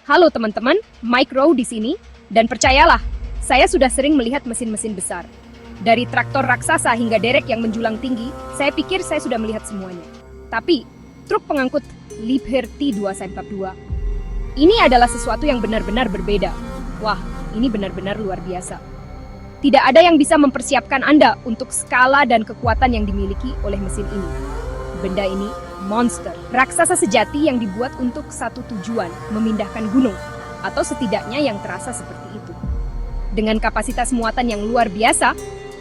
Halo teman-teman, Mike Rowe di sini, dan percayalah, saya sudah sering melihat mesin-mesin besar. Dari traktor raksasa hingga derek yang menjulang tinggi, saya pikir saya sudah melihat semuanya. Tapi, truk pengangkut Liebherr T252, ini adalah sesuatu yang benar-benar berbeda. Wah, ini benar-benar luar biasa. Tidak ada yang bisa mempersiapkan Anda untuk skala dan kekuatan yang dimiliki oleh mesin ini. Benda ini monster, raksasa sejati yang dibuat untuk satu tujuan, memindahkan gunung, atau setidaknya yang terasa seperti itu. Dengan kapasitas muatan yang luar biasa,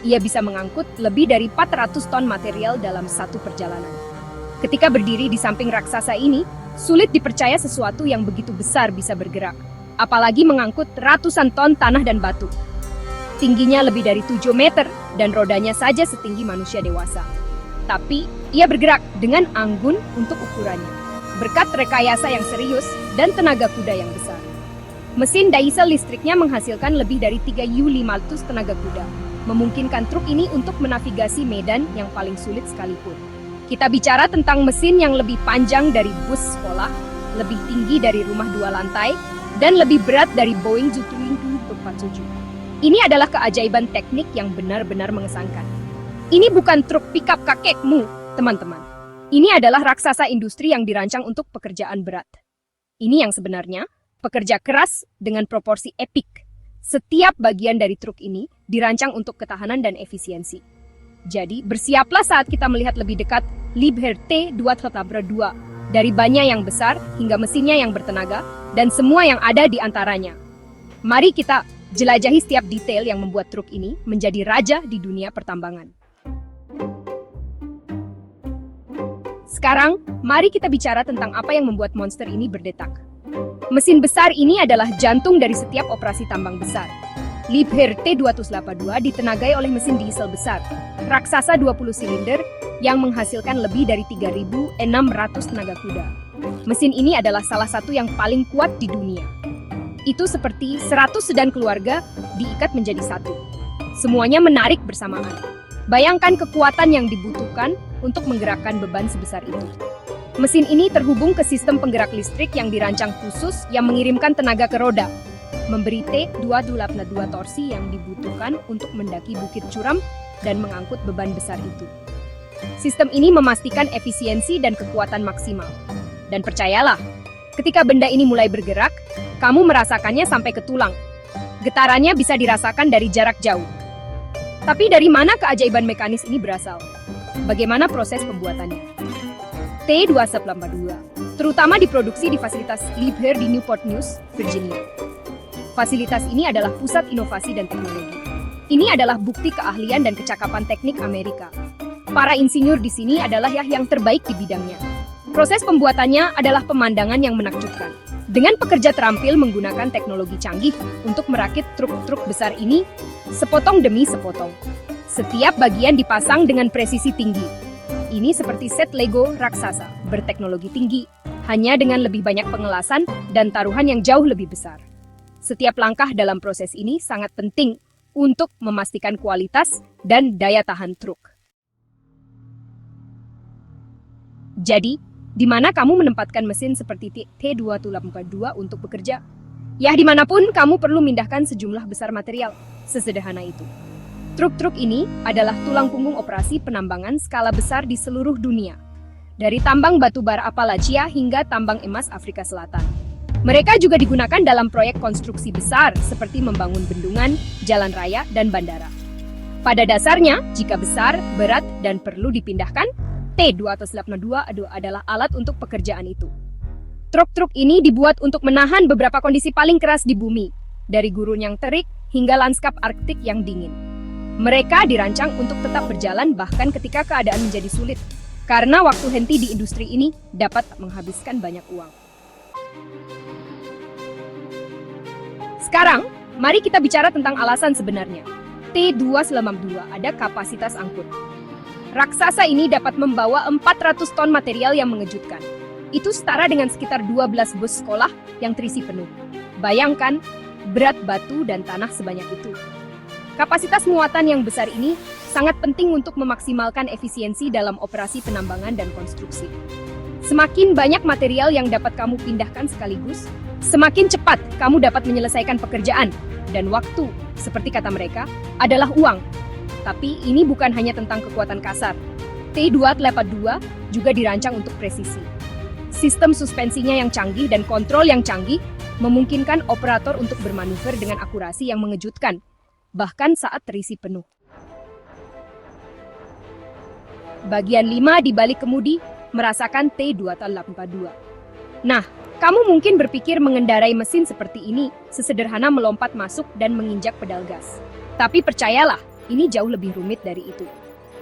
ia bisa mengangkut lebih dari 400 ton material dalam satu perjalanan. Ketika berdiri di samping raksasa ini, sulit dipercaya sesuatu yang begitu besar bisa bergerak, apalagi mengangkut ratusan ton tanah dan batu. Tingginya lebih dari 7 meter, dan rodanya saja setinggi manusia dewasa. Tapi, ia bergerak dengan anggun untuk ukurannya, berkat rekayasa yang serius dan tenaga kuda yang besar. Mesin diesel listriknya menghasilkan lebih dari 3U500 tenaga kuda, memungkinkan truk ini untuk menavigasi medan yang paling sulit sekalipun. Kita bicara tentang mesin yang lebih panjang dari bus sekolah, lebih tinggi dari rumah 2 lantai, dan lebih berat dari Boeing 747. Ini adalah keajaiban teknik yang benar-benar mengesankan. Ini bukan truk pickup kakekmu, teman-teman. Ini adalah raksasa industri yang dirancang untuk pekerjaan berat. Ini yang sebenarnya, pekerja keras dengan proporsi epik. Setiap bagian dari truk ini dirancang untuk ketahanan dan efisiensi. Jadi, bersiaplah saat kita melihat lebih dekat Liebherr T252, dari bannya yang besar hingga mesinnya yang bertenaga, dan semua yang ada di antaranya. Mari kita jelajahi setiap detail yang membuat truk ini menjadi raja di dunia pertambangan. Sekarang, mari kita bicara tentang apa yang membuat monster ini berdetak. Mesin besar ini adalah jantung dari setiap operasi tambang besar. Liebherr T252 ditenagai oleh mesin diesel besar, raksasa 20 silinder yang menghasilkan lebih dari 3.600 tenaga kuda. Mesin ini adalah salah satu yang paling kuat di dunia. Itu seperti 100 sedan keluarga diikat menjadi satu. Semuanya menarik bersamaan. Bayangkan kekuatan yang dibutuhkan untuk menggerakkan beban sebesar itu. Mesin ini terhubung ke sistem penggerak listrik yang dirancang khusus yang mengirimkan tenaga ke roda, memberi T282 torsi yang dibutuhkan untuk mendaki bukit curam dan mengangkut beban besar itu. Sistem ini memastikan efisiensi dan kekuatan maksimal. Dan percayalah, ketika benda ini mulai bergerak, kamu merasakannya sampai ke tulang. Getarannya bisa dirasakan dari jarak jauh. Tapi dari mana keajaiban mekanis ini berasal? Bagaimana proses pembuatannya? T282 terutama diproduksi di fasilitas Liebherr di Newport News, Virginia. Fasilitas ini adalah pusat inovasi dan teknologi. Ini adalah bukti keahlian dan kecakapan teknik Amerika. Para insinyur di sini adalah yang terbaik di bidangnya. Proses pembuatannya adalah pemandangan yang menakjubkan. Dengan pekerja terampil menggunakan teknologi canggih untuk merakit truk-truk besar ini, sepotong demi sepotong. Setiap bagian dipasang dengan presisi tinggi. Ini seperti set Lego raksasa, berteknologi tinggi, hanya dengan lebih banyak pengelasan dan taruhan yang jauh lebih besar. Setiap langkah dalam proses ini sangat penting untuk memastikan kualitas dan daya tahan truk. Jadi, di mana kamu menempatkan mesin seperti T282 untuk bekerja? Ya, dimanapun kamu perlu memindahkan sejumlah besar material. Sesederhana itu. Truk-truk ini adalah tulang punggung operasi penambangan skala besar di seluruh dunia. Dari tambang batu bara Appalachia hingga tambang emas Afrika Selatan. Mereka juga digunakan dalam proyek konstruksi besar seperti membangun bendungan, jalan raya, dan bandara. Pada dasarnya, jika besar, berat, dan perlu dipindahkan, T282 adalah alat untuk pekerjaan itu. Truk-truk ini dibuat untuk menahan beberapa kondisi paling keras di bumi, dari gurun yang terik hingga lanskap Arktik yang dingin. Mereka dirancang untuk tetap berjalan bahkan ketika keadaan menjadi sulit, karena waktu henti di industri ini dapat menghabiskan banyak uang. Sekarang, mari kita bicara tentang alasan sebenarnya. T252 ada kapasitas angkut. Raksasa ini dapat membawa 400 ton material yang mengejutkan. Itu setara dengan sekitar 12 bus sekolah yang terisi penuh. Bayangkan, berat batu dan tanah sebanyak itu. Kapasitas muatan yang besar ini sangat penting untuk memaksimalkan efisiensi dalam operasi penambangan dan konstruksi. Semakin banyak material yang dapat kamu pindahkan sekaligus, semakin cepat kamu dapat menyelesaikan pekerjaan. Dan waktu, seperti kata mereka, adalah uang. Tapi ini bukan hanya tentang kekuatan kasar. T282 juga dirancang untuk presisi. Sistem suspensinya yang canggih dan kontrol yang canggih memungkinkan operator untuk bermanuver dengan akurasi yang mengejutkan, bahkan saat terisi penuh. Bagian 5 di balik kemudi merasakan T282. Nah, kamu mungkin berpikir mengendarai mesin seperti ini sesederhana melompat masuk dan menginjak pedal gas. Tapi percayalah, ini jauh lebih rumit dari itu.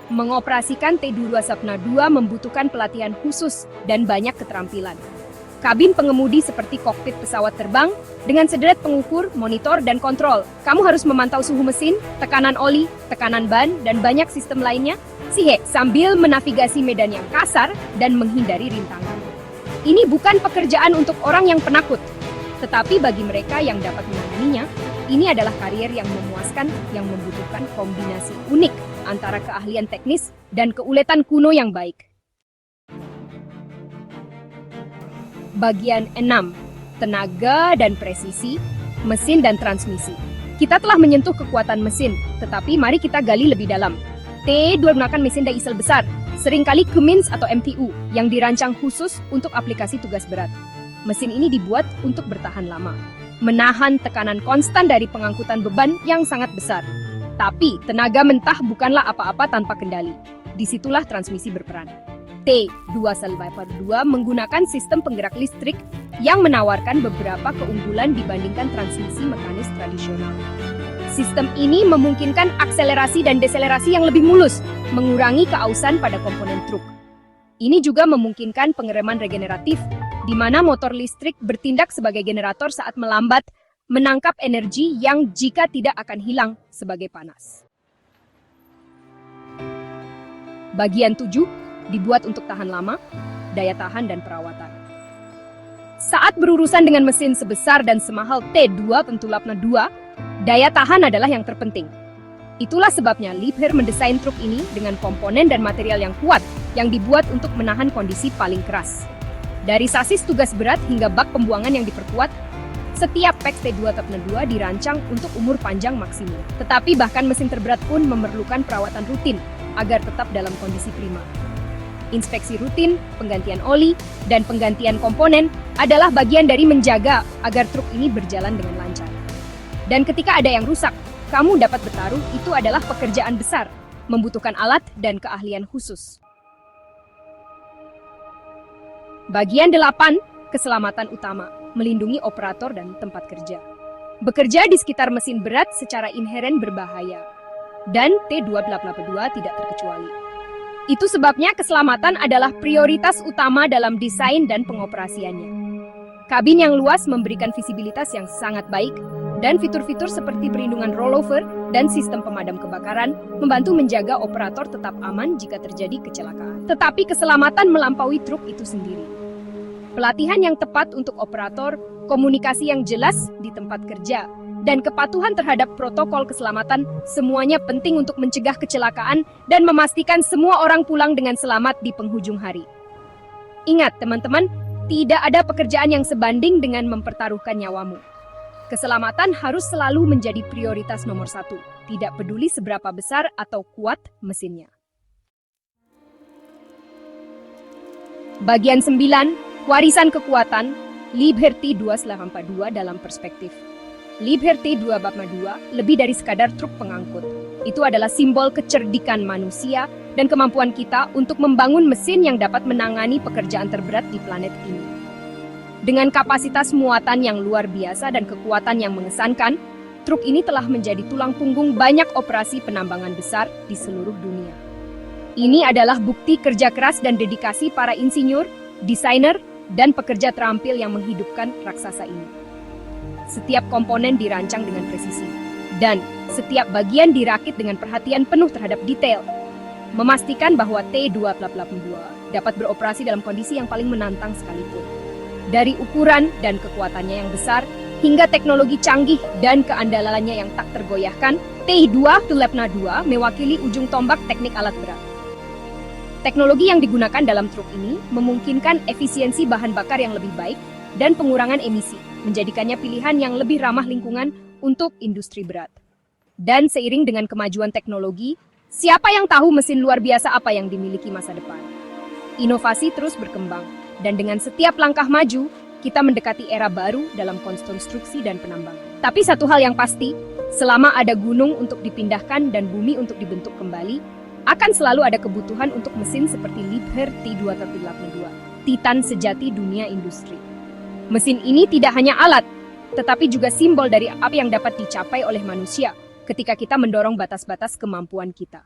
Mengoperasikan T282 membutuhkan pelatihan khusus dan banyak keterampilan. Kabin pengemudi seperti kokpit pesawat terbang dengan sederet pengukur, monitor, dan kontrol. Kamu harus memantau suhu mesin, tekanan oli, tekanan ban, dan banyak sistem lainnya sambil menavigasi medan yang kasar dan menghindari rintangan. Ini bukan pekerjaan untuk orang yang penakut, tetapi bagi mereka yang dapat menanganinya, ini adalah karier yang memuaskan yang membutuhkan kombinasi unik antara keahlian teknis dan keuletan kuno yang baik. Bagian 6. Tenaga dan presisi, mesin dan transmisi. Kita telah menyentuh kekuatan mesin, tetapi mari kita gali lebih dalam. T2 menggunakan mesin diesel besar, seringkali Cummins atau MTU, yang dirancang khusus untuk aplikasi tugas berat. Mesin ini dibuat untuk bertahan lama, menahan tekanan konstan dari pengangkutan beban yang sangat besar. Tapi, tenaga mentah bukanlah apa-apa tanpa kendali. Disitulah transmisi berperan. T282 menggunakan sistem penggerak listrik yang menawarkan beberapa keunggulan dibandingkan transmisi mekanis tradisional. Sistem ini memungkinkan akselerasi dan deselerasi yang lebih mulus, mengurangi keausan pada komponen truk. Ini juga memungkinkan pengereman regeneratif, di mana motor listrik bertindak sebagai generator saat melambat, menangkap energi yang jika tidak akan hilang sebagai panas. Bagian 7 dibuat untuk tahan lama, daya tahan, dan perawatan. Saat berurusan dengan mesin sebesar dan semahal T282, daya tahan adalah yang terpenting. Itulah sebabnya Liebherr mendesain truk ini dengan komponen dan material yang kuat yang dibuat untuk menahan kondisi paling keras. Dari sasis tugas berat hingga bak pembuangan yang diperkuat, setiap PEX T282 dirancang untuk umur panjang maksimum. Tetapi bahkan mesin terberat pun memerlukan perawatan rutin agar tetap dalam kondisi prima. Inspeksi rutin, penggantian oli, dan penggantian komponen adalah bagian dari menjaga agar truk ini berjalan dengan lancar. Dan ketika ada yang rusak, kamu dapat bertaruh itu adalah pekerjaan besar, membutuhkan alat dan keahlian khusus. Bagian 8, keselamatan utama, melindungi operator dan tempat kerja. Bekerja di sekitar mesin berat secara inheren berbahaya, dan T282 tidak terkecuali. Itu sebabnya keselamatan adalah prioritas utama dalam desain dan pengoperasiannya. Kabin yang luas memberikan visibilitas yang sangat baik, dan fitur-fitur seperti perlindungan rollover dan sistem pemadam kebakaran membantu menjaga operator tetap aman jika terjadi kecelakaan. Tetapi keselamatan melampaui truk itu sendiri. Pelatihan yang tepat untuk operator, komunikasi yang jelas di tempat kerja, dan kepatuhan terhadap protokol keselamatan semuanya penting untuk mencegah kecelakaan dan memastikan semua orang pulang dengan selamat di penghujung hari. Ingat teman-teman, tidak ada pekerjaan yang sebanding dengan mempertaruhkan nyawamu. Keselamatan harus selalu menjadi prioritas nomor 1, tidak peduli seberapa besar atau kuat mesinnya. Bagian 9, warisan kekuatan, Liebherr T282 dalam perspektif. Liebherr T282 lebih dari sekadar truk pengangkut. Itu adalah simbol kecerdikan manusia dan kemampuan kita untuk membangun mesin yang dapat menangani pekerjaan terberat di planet ini. Dengan kapasitas muatan yang luar biasa dan kekuatan yang mengesankan, truk ini telah menjadi tulang punggung banyak operasi penambangan besar di seluruh dunia. Ini adalah bukti kerja keras dan dedikasi para insinyur, desainer, dan pekerja terampil yang menghidupkan raksasa ini. Setiap komponen dirancang dengan presisi, dan setiap bagian dirakit dengan perhatian penuh terhadap detail, memastikan bahwa T282 dapat beroperasi dalam kondisi yang paling menantang sekalipun. Dari ukuran dan kekuatannya yang besar, hingga teknologi canggih dan keandalannya yang tak tergoyahkan, T282 mewakili ujung tombak teknik alat berat. Teknologi yang digunakan dalam truk ini memungkinkan efisiensi bahan bakar yang lebih baik dan pengurangan emisi, menjadikannya pilihan yang lebih ramah lingkungan untuk industri berat. Dan seiring dengan kemajuan teknologi, siapa yang tahu mesin luar biasa apa yang dimiliki masa depan? Inovasi terus berkembang, dan dengan setiap langkah maju, kita mendekati era baru dalam konstruksi dan penambangan. Tapi satu hal yang pasti, selama ada gunung untuk dipindahkan dan bumi untuk dibentuk kembali, akan selalu ada kebutuhan untuk mesin seperti Liebherr T282, Titan sejati dunia industri. Mesin ini tidak hanya alat, tetapi juga simbol dari apa yang dapat dicapai oleh manusia ketika kita mendorong batas-batas kemampuan kita.